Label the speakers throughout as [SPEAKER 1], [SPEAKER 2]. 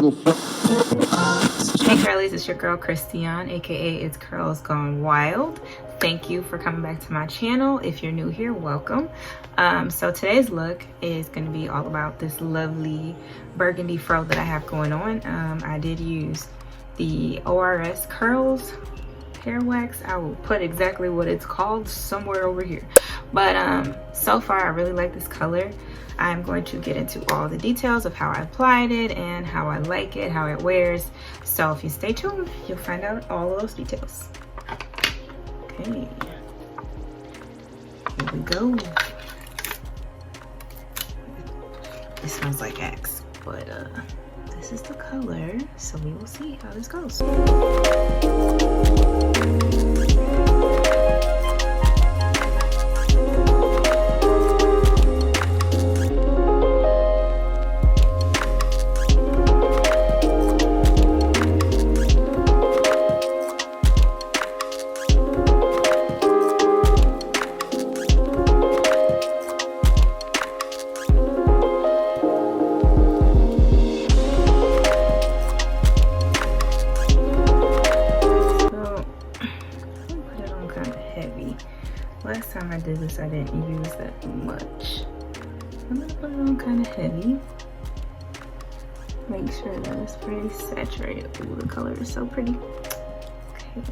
[SPEAKER 1] Hey Curlz, it's your girl Christian, aka It's Curlz Gone Wild. Thank you for coming back to my channel. If you're new here, welcome. So today's look is going to be all about this lovely burgundy fro that I have going on. I did use the ORS Curlz hair wax. I will put exactly what it's called somewhere over here. But so far I really like this color. I'm going to get into all the details of how I applied it and how I like it, how it wears. So if you stay tuned, you'll find out all of those details. Okay, here we go. It smells like Axe, but this is the color, so we will see how this goes. Last time I did this, I didn't use that much. I'm gonna put it on kind of heavy. Make sure that it's pretty saturated. Ooh, the color is so pretty. Okay.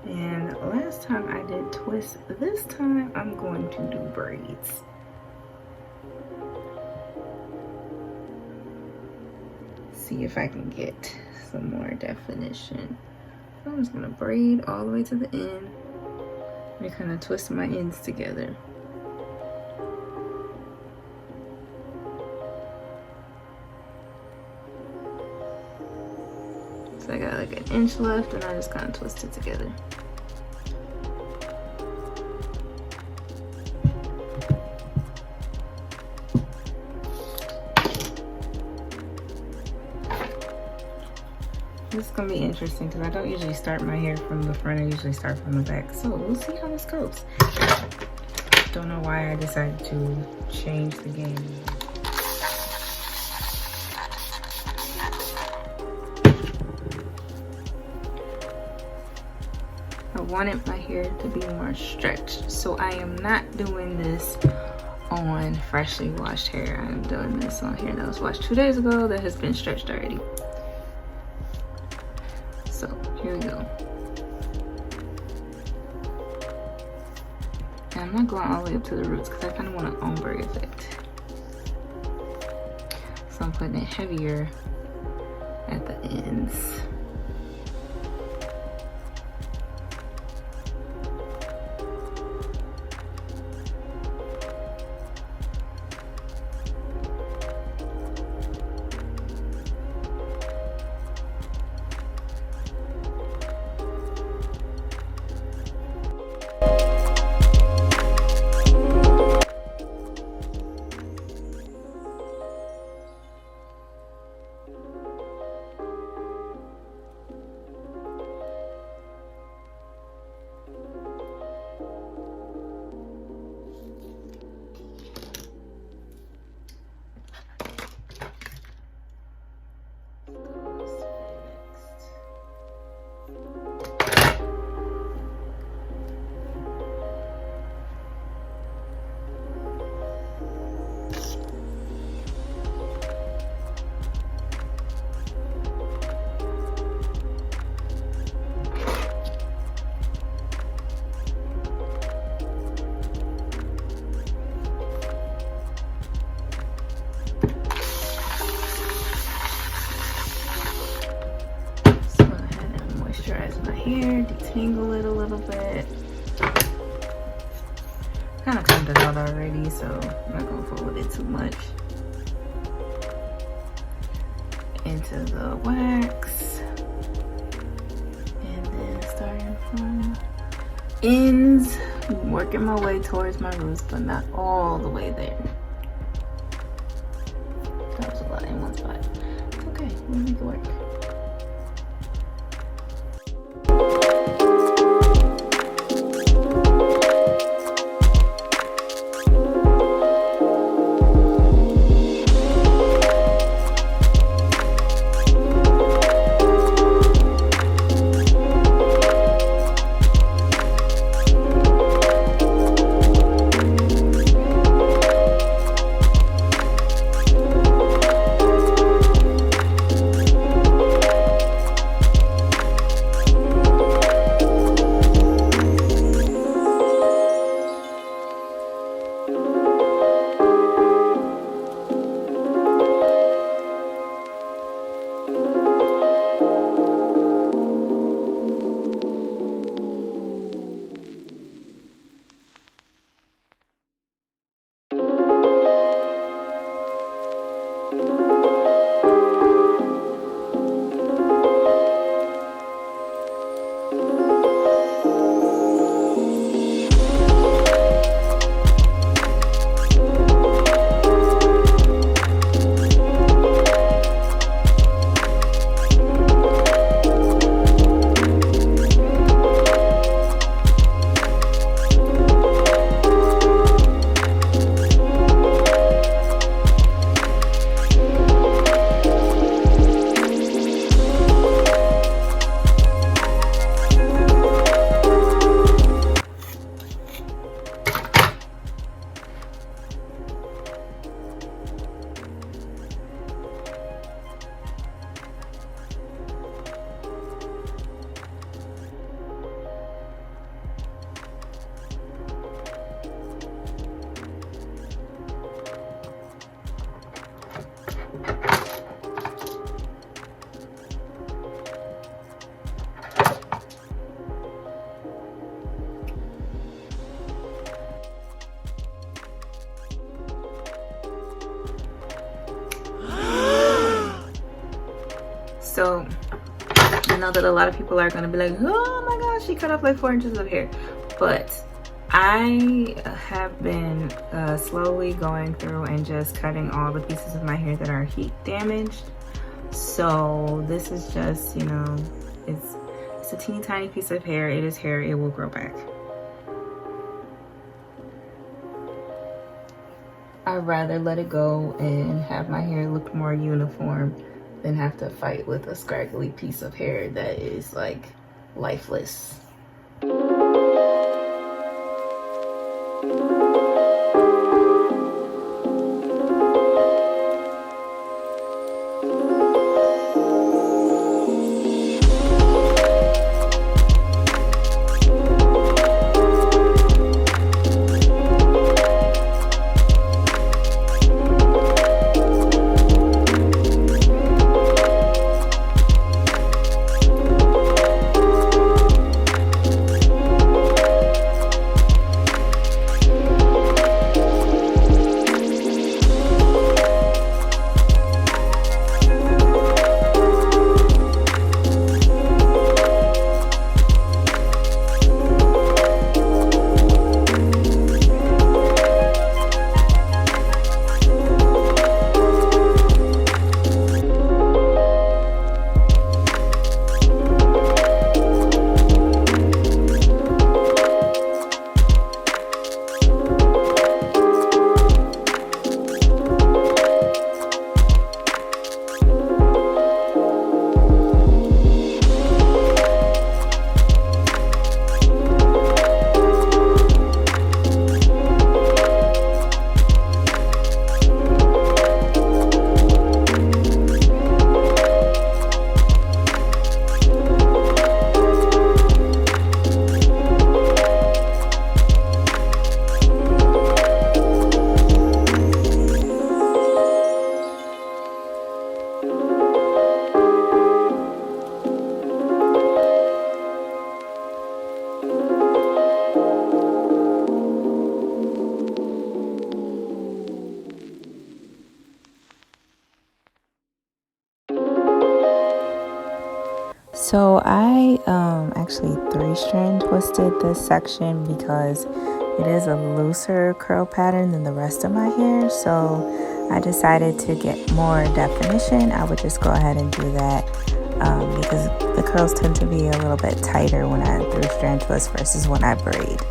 [SPEAKER 1] And last time I did twists. This time I'm going to do braids. See if I can get some more definition. I'm just gonna braid all the way to the end and kind of twist my ends together. So I got like an inch left and I just kind of twist it together. This is gonna be interesting because I don't usually start my hair from the front. I usually start from the back. So we'll see how this goes. Don't know why I decided to change the game. I wanted my hair to be more stretched. So I am not doing this on freshly washed hair. I am doing this on hair that was washed 2 days ago that has been stretched already. So here we go. And I'm not going all the way up to the roots because I kind of want an ombre effect. So I'm putting it heavier at the ends. Hair, detangle it a little bit. Kind of combed it out already, so I'm not gonna fool with it too much. Into the wax, and then starting from ends, working my way towards my roots, but not all the way there. That was a lot in one spot. It's okay, we'll make it work. So I know that a lot of people are gonna be like, oh my gosh, she cut off like 4 inches of hair. But I have been slowly going through and just cutting all the pieces of my hair that are heat damaged. So this is just, you know, it's a teeny tiny piece of hair. It is hair, it will grow back. I'd rather let it go and have my hair look more uniform than have to fight with a scraggly piece of hair that is like lifeless. So I actually 3-strand twisted this section because it is a looser curl pattern than the rest of my hair. So I decided to get more definition. I would just go ahead and do that because the curls tend to be a little bit tighter when I 3-strand twist versus when I braid.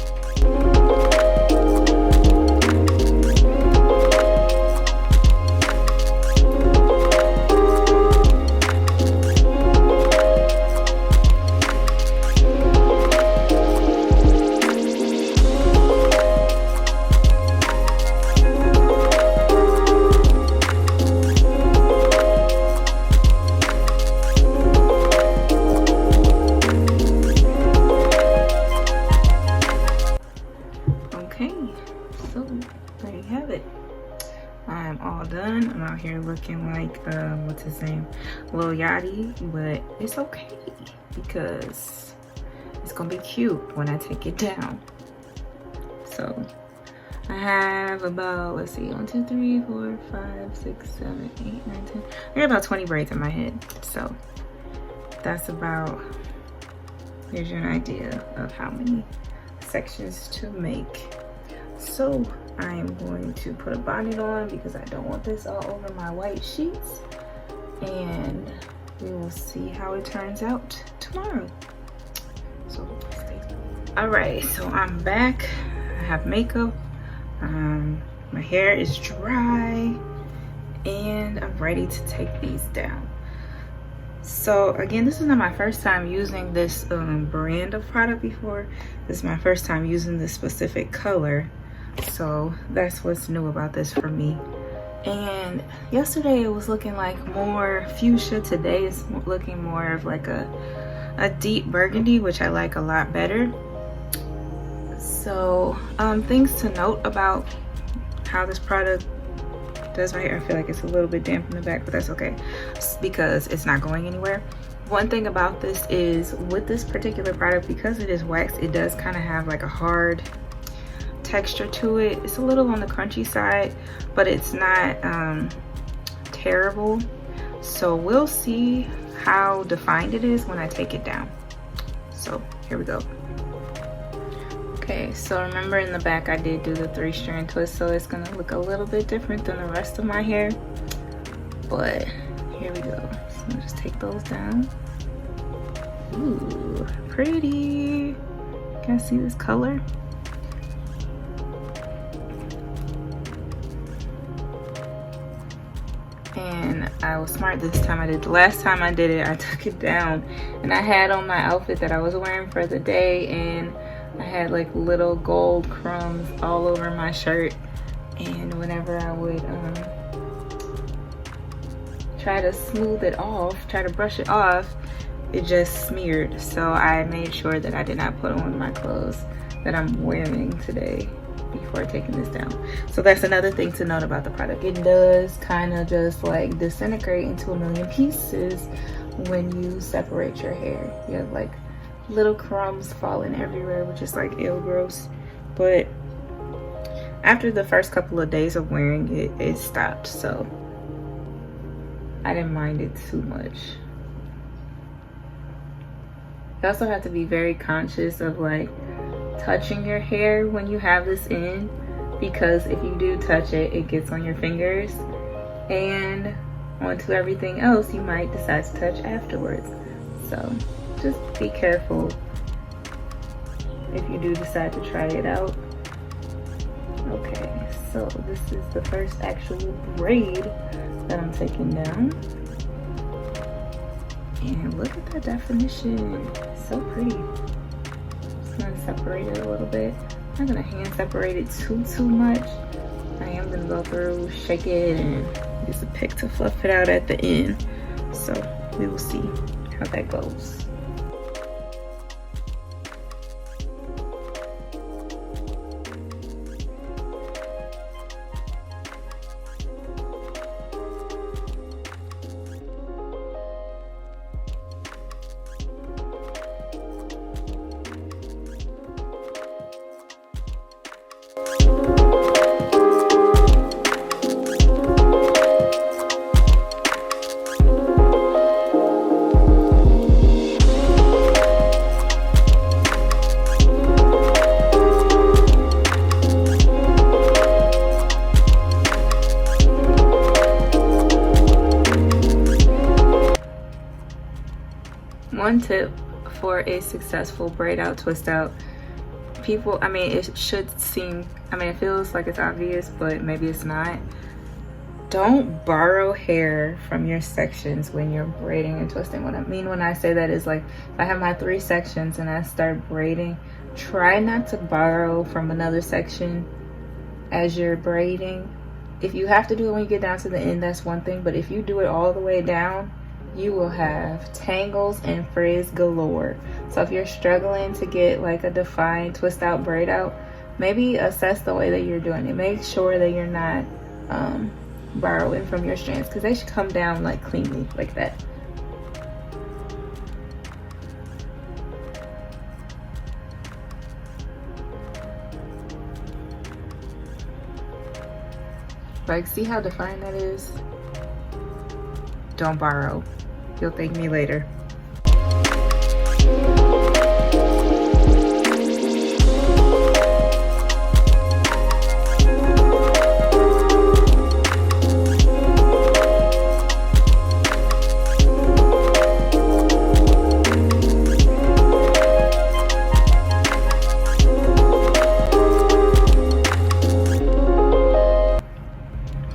[SPEAKER 1] I'm all done. I'm out here looking like what's his name, Lil Yachty, but it's okay because it's gonna be cute when I take it down. So I have about, let's see, 1, 2, 3, 4, 5, 6, 7, 8, 9, 10. I got about 20 braids in my head. So that's about, here's you an idea of how many sections to make. So I am going to put a bonnet on because I don't want this all over my white sheets, and we will see how it turns out tomorrow. So stay tuned. All right, so I'm back. I have makeup. My hair is dry and I'm ready to take these down. So again, this is not my first time using this brand of product before. This is my first time using this specific color. So that's what's new about this for me. And yesterday it was looking like more fuchsia. Today it's looking more of like a deep burgundy, which I like a lot better. So things to note about how this product does my hair. I feel like it's a little bit damp in the back, but that's okay because it's not going anywhere. One thing about this is with this particular product, because it is wax, it does kind of have like a hard texture to it. It's a little on the crunchy side, but it's not terrible. So we'll see how defined it is when I take it down. So here we go. Okay, so remember in the back I did do the 3-strand twist, so it's gonna look a little bit different than the rest of my hair, but here we go. So I'm just take those down. Ooh, pretty. Can you see this color? And I was smart this time. I did the last time I did it, I took it down and I had on my outfit that I was wearing for the day, and I had like little gold crumbs all over my shirt, and whenever I would try to smooth it off, try to brush it off, it just smeared. So I made sure that I did not put on my clothes that I'm wearing today before taking this down. So that's another thing to note about the product. It does kind of just like disintegrate into a million pieces when you separate your hair. You have like little crumbs falling everywhere, which is like ill gross. But after the first couple of days of wearing it, it stopped. So I didn't mind it too much. You also have to be very conscious of like touching your hair when you have this in, because if you do touch it, it gets on your fingers and onto everything else you might decide to touch afterwards. So just be careful if you do decide to try it out. Okay, so this is the first actual braid that I'm taking down. And look at the definition, so pretty. Just gonna separate it a little bit. I'm not gonna hand separate it too much. I am gonna go through, shake it, and use a pick to fluff it out at the end. So we will see how that goes. One tip for a successful braid out, twist out, people, I mean, it should seem, I mean, it feels like it's obvious, but maybe it's not. Don't borrow hair from your sections when you're braiding and twisting. What I mean when I say that is like, if I have my 3 sections and I start braiding, try not to borrow from another section as you're braiding. If you have to do it when you get down to the end, that's one thing, but if you do it all the way down, you will have tangles and frizz galore. So if you're struggling to get like a defined twist out, braid out, maybe assess the way that you're doing it. Make sure that you're not borrowing from your strands, because they should come down like cleanly like that. Like, see how defined that is? Don't borrow. You'll thank me later.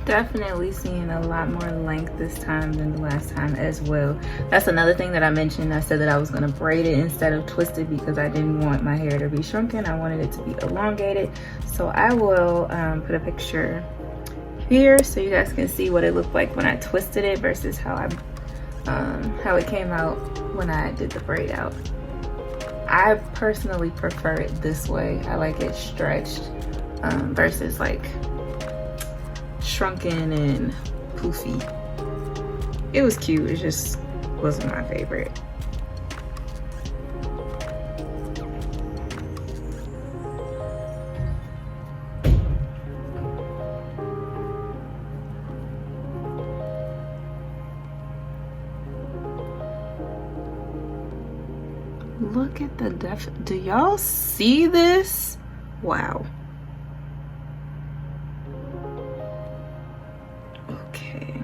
[SPEAKER 1] Definitely seeing a lot more length this time than the last time as well. That's another thing that I mentioned. I said that I was going to braid it instead of twist it because I didn't want my hair to be shrunken. I wanted it to be elongated. So I will put a picture here so you guys can see what it looked like when I twisted it versus how it came out when I did the braid out. I personally prefer it this way. I like it stretched versus like shrunken and poofy. It was cute, it just wasn't my favorite. look at the do y'all see this? Wow. Okay.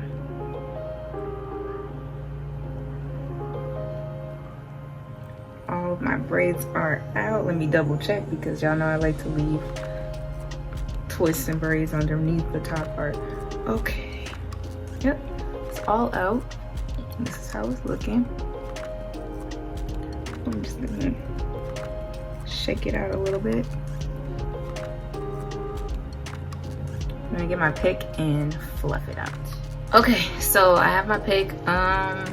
[SPEAKER 1] All of my braids are out. Let me double check because y'all know I like to leave twists and braids underneath the top part. Okay. Yep. It's all out. This is how it's looking. I'm just gonna shake it out a little bit. I'm gonna get my pick and fluff it out. Okay, so I have my pick. I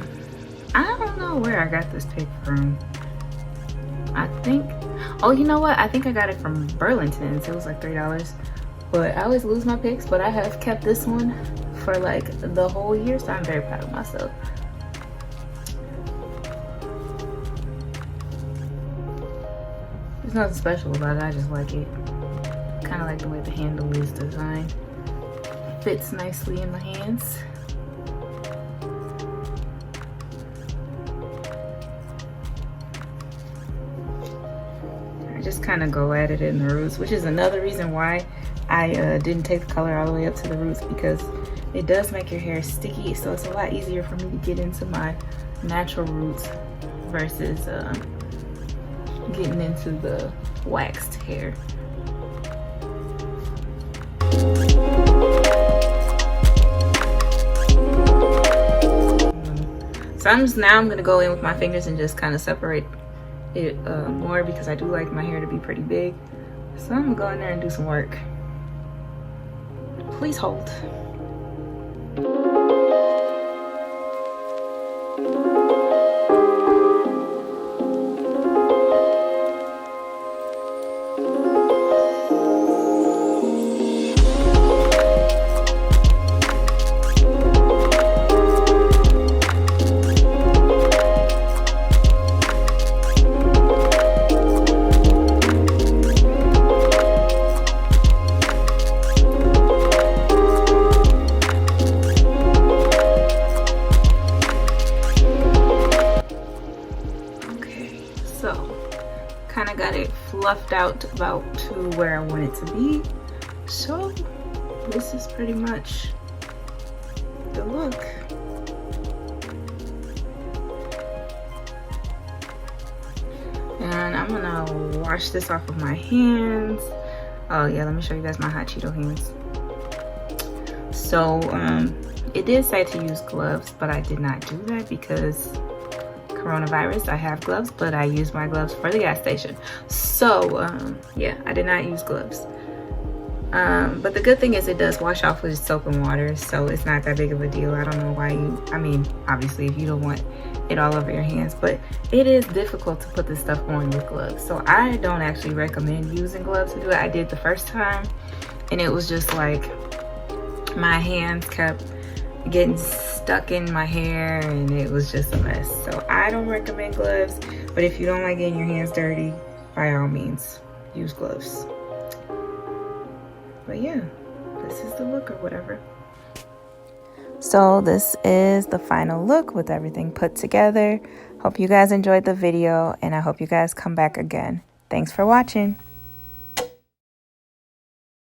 [SPEAKER 1] don't know where I got this pick from. I think, oh, you know what? I think I got it from Burlington's. It was like $3. But I always lose my picks, but I have kept this one for like the whole year, so I'm very proud of myself. There's nothing special about it, I just like it. Kind of like the way the handle is designed. Fits nicely in the hands. I just kind of go at it in the roots, which is another reason why I didn't take the color all the way up to the roots, because it does make your hair sticky, so it's a lot easier for me to get into my natural roots versus getting into the waxed hair. So I'm gonna go in with my fingers and just kind of separate it more, because I do like my hair to be pretty big. So I'm gonna go in there and do some work. Please hold. Kind of got it fluffed out about to where I want it to be. So this is pretty much the look. And I'm gonna wash this off of my hands. Oh yeah, let me show you guys my hot Cheeto hands. So it did say to use gloves, but I did not do that because coronavirus. I have gloves, but I use my gloves for the gas station. So yeah, I did not use gloves. But the good thing is it does wash off with soap and water, so it's not that big of a deal. I don't know why I mean, obviously if you don't want it all over your hands, but it is difficult to put this stuff on with gloves. So I don't actually recommend using gloves to do it. I did the first time and it was just like my hands kept getting stuck in my hair and it was just a mess. So I don't recommend gloves, but if you don't like getting your hands dirty, by all means use gloves. But yeah, this is the look or whatever. So this is the final look with everything put together. Hope you guys enjoyed the video and I hope you guys come back again. Thanks for watching.